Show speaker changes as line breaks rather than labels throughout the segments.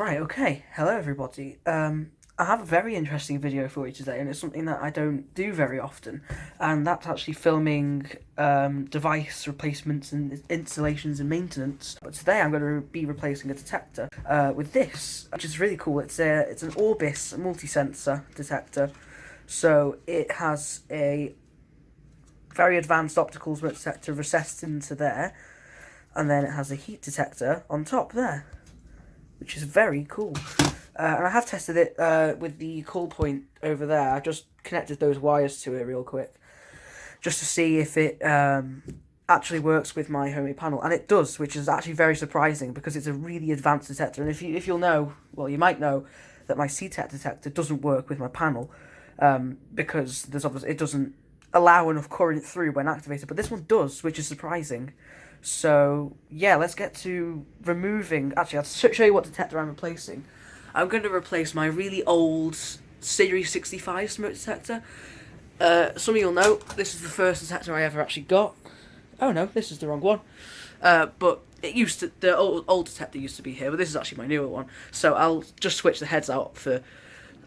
Right, okay. Hello, everybody. I have a very interesting video for you today, and it's something that I don't do very often, and that's actually filming device replacements and installations and maintenance. But today I'm going to be replacing a detector with this, which is really cool. It's an Orbis multisensor detector, so it has a very advanced optical smoke detector recessed into there, and then it has a heat detector on top there, which is very cool. And I have tested it with the call point over there. I just connected those wires to it real quick, just to see if it actually works with my homemade panel, and it does, which is actually very surprising because it's a really advanced detector. And if you'll know, well, you might know that my CTET detector doesn't work with my panel because it doesn't allow enough current through when activated, but this one does, which is surprising. So yeah, let's get to removing. Actually, I'll show you what detector I'm replacing. I'm going to replace my really old Series 65 smoke detector. Some of you'll know this is the first detector I ever actually got. Oh no, this is the wrong one. But the old detector used to be here, but this is actually my newer one. So I'll just switch the heads out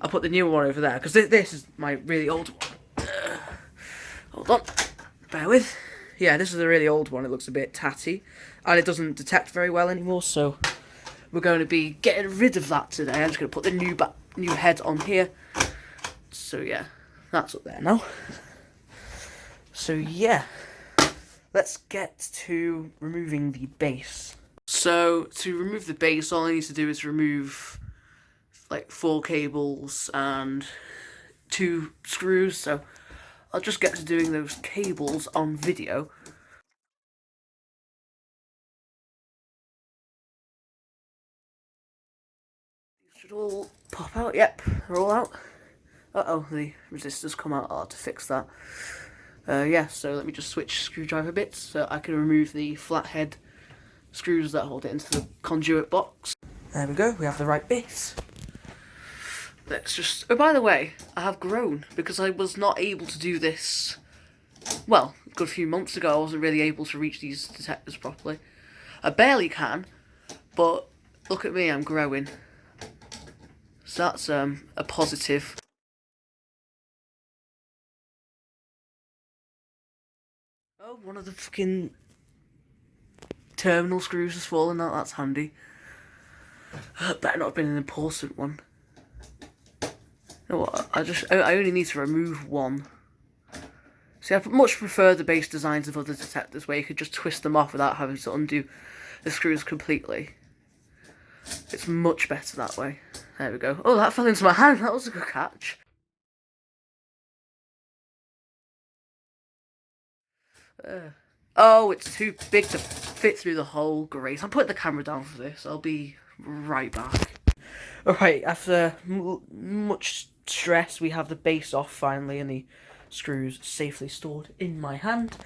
I'll put the newer one over there because this is my really old one. Hold on, bear with. Yeah, this is a really old one. It looks a bit tatty, and it doesn't detect very well anymore, so we're going to be getting rid of that today. I'm just going to put the new head on here. So yeah, that's up there now. So yeah, let's get to removing the base. So to remove the base, all I need to do is remove like 4 cables and 2 screws, so I'll just get to doing those cables on video. These should all pop out. Yep, they're all out. Uh-oh, the resistors come out. I'll have to fix that. Yeah, so let me just switch screwdriver bits so I can remove the flathead screws that hold it into the conduit box. There we go, we have the right base. Let's just... Oh, by the way, I have grown because I was not able to do this... Well, a good few months ago I wasn't really able to reach these detectors properly. I barely can, but look at me, I'm growing. So that's a positive. Oh, one of the fucking terminal screws has fallen out, that's handy. Better not have been an important one. You know what, I only need to remove one. See, I much prefer the base designs of other detectors where you could just twist them off without having to undo the screws completely. It's much better that way. There we go. Oh, that fell into my hand, that was a good catch. Oh, it's too big to fit through the hole. Great. I'm putting the camera down for this. I'll be right back. Alright, after much stress, we have the base off finally and the screws safely stored in my hand.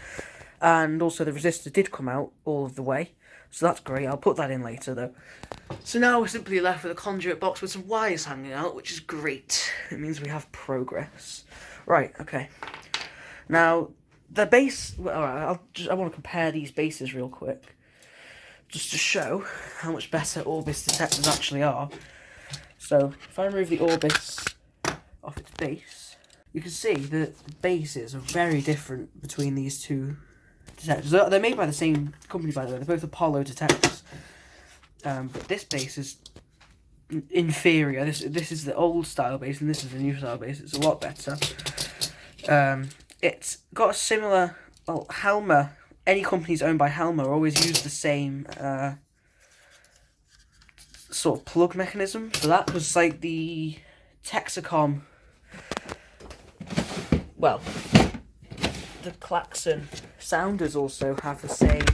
And also the resistor did come out all of the way, so that's great. I'll put that in later though. So now we're simply left with a conduit box with some wires hanging out, which is great. It means we have progress. Right, okay. Now, the base... Well, alright, I want to compare these bases real quick, just to show how much better Orbis detectors actually are. So, if I remove the Orbis off its base, you can see that the bases are very different between these two detectors. They're made by the same company, by the way. They're both Apollo detectors. But this base is inferior. This is the old style base, and this is the new style base. It's a lot better. It's got a similar... Well, Halma... Any companies owned by Halma always use the same sort of plug mechanism for that, because like the Texacom... Well, the klaxon sounders also have the same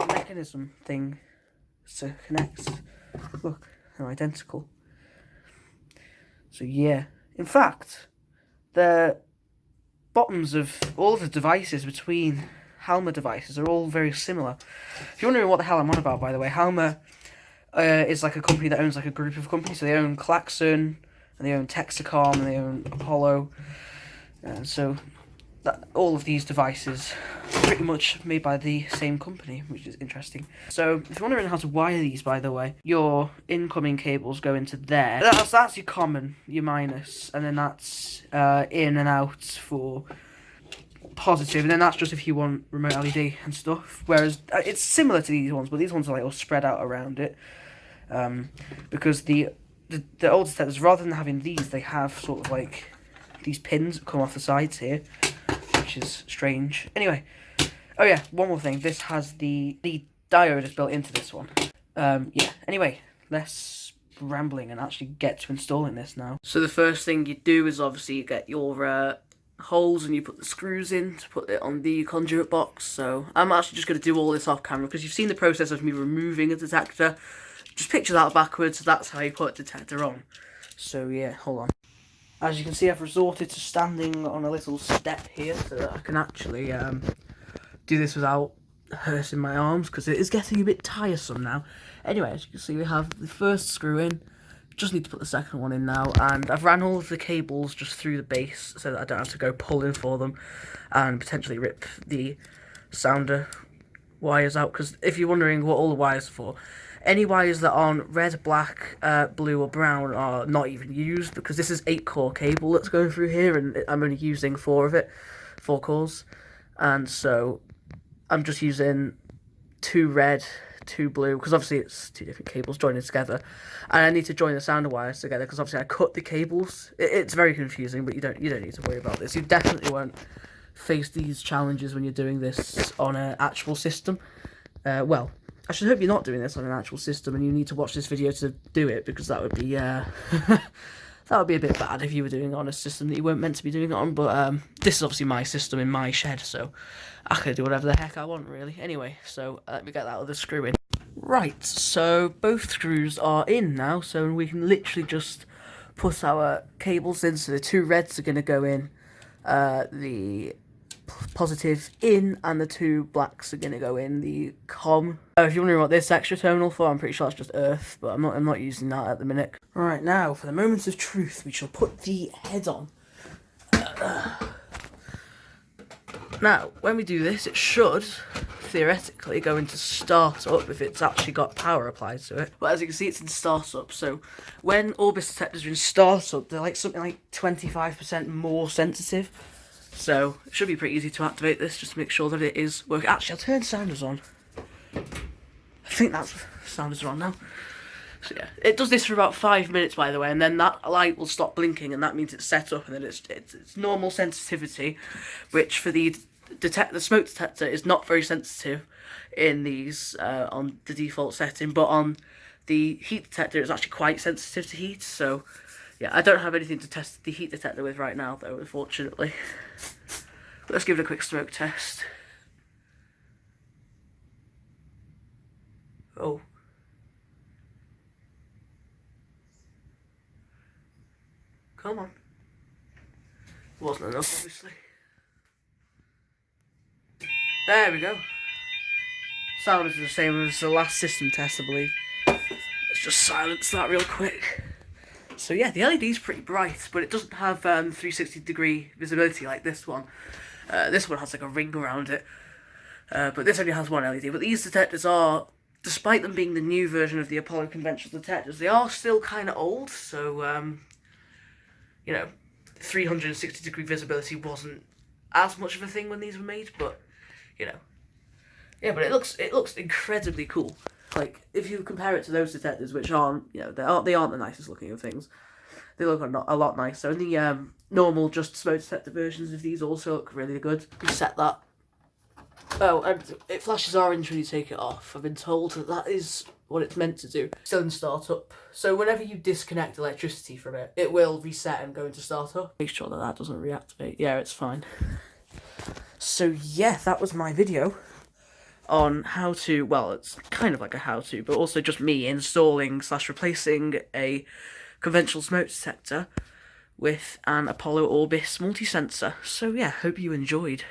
mechanism thing to connect. Look, they're identical. So yeah, in fact, the bottoms of all of the devices between Halma devices are all very similar. If you're wondering what the hell I'm on about, by the way, Halma is like a company that owns like a group of companies. So they own Klaxon, and they own Texacom, and they own Apollo. And so all of these devices are pretty much made by the same company, which is interesting. So if you're wondering how to wire these, by the way, your incoming cables go into there. That's your common, your minus, and then that's in and out for positive, and then that's just if you want remote LED and stuff. Whereas it's similar to these ones, but these ones are like all spread out around it, because the old detectors, rather than having these, they have sort of like these pins that come off the sides here, which is strange. Anyway, oh yeah, one more thing. This has the diode is built into this one. Yeah. Anyway, less rambling and actually get to installing this now. So the first thing you do is obviously you get your holes and you put the screws in to put it on the conduit box. So I'm actually just going to do all this off camera because you've seen the process of me removing a detector. Just picture that backwards. That's how you put a detector on. So yeah, hold on. As you can see, I've resorted to standing on a little step here so that I can actually do this without hurting my arms, because it is getting a bit tiresome now. Anyway, as you can see, we have the first screw in. Just need to put the second one in now, and I've ran all of the cables just through the base so that I don't have to go pulling for them and potentially rip the sounder wires out, because if you're wondering what all the wires are for, any wires that aren't red, black, blue or brown are not even used, because this is 8-core cable that's going through here, and I'm only using 4 cores, and so I'm just using 2 red, 2 blue, because obviously it's 2 different cables joining together, and I need to join the sounder wires together, because obviously I cut the cables. It's very confusing, but you don't need to worry about this. You definitely won't face these challenges when you're doing this on an actual system. Well, I should hope you're not doing this on an actual system and you need to watch this video to do it, because that would be that would be a bit bad if you were doing it on a system that you weren't meant to be doing it on. But this is obviously my system in my shed, so I can do whatever the heck I want, really. Anyway, so let me get that other screw in. Right, so both screws are in now, so we can literally just put our cables in. So the 2 reds are going to go in, the positive in, and the 2 blacks are going to go in the COM. If you're wondering what this extra terminal for, I'm pretty sure that's just earth, but I'm not using that at the minute. Right, now for the moments of truth, we shall put the head on. Now, when we do this, it should theoretically go into startup if it's actually got power applied to it. But as you can see, it's in startup. So when Orbis detectors are in startup, they're like something like 25% more sensitive. So it should be pretty easy to activate this, just to make sure that it is working. Actually, I'll turn sounders on. I think that's sounders are on now. So yeah, it does this for about 5 minutes, by the way, and then that light will stop blinking, and that means it's set up, and then it's normal sensitivity, which for the smoke detector is not very sensitive in these on the default setting, but on the heat detector it's actually quite sensitive to heat. So yeah, I don't have anything to test the heat detector with right now, though, unfortunately. But let's give it a quick smoke test. Oh. Come on. Wasn't enough, obviously. There we go. Sound is the same as the last system test, I believe. Let's just silence that real quick. So yeah, the LED's pretty bright, but it doesn't have 360-degree visibility like this one. This one has like a ring around it, but this only has one LED. But these detectors are, despite them being the new version of the Apollo conventional detectors, they are still kind of old, so you know, 360-degree visibility wasn't as much of a thing when these were made, but you know, yeah. But it looks incredibly cool. Like if you compare it to those detectors, which aren't, you know, they aren't the nicest looking of things. They look a lot nicer. And the normal just smoke detector versions of these also look really good. You set that. Oh, and it flashes orange when you take it off. I've been told that is what it's meant to do. Still in startup. So whenever you disconnect electricity from it, it will reset and go into startup. Make sure that doesn't reactivate. Yeah, it's fine. So yeah, that was my video on how to, well, it's kind of like a how-to, but also just me installing / replacing a conventional smoke detector with an Apollo Orbis multisensor. So yeah, hope you enjoyed.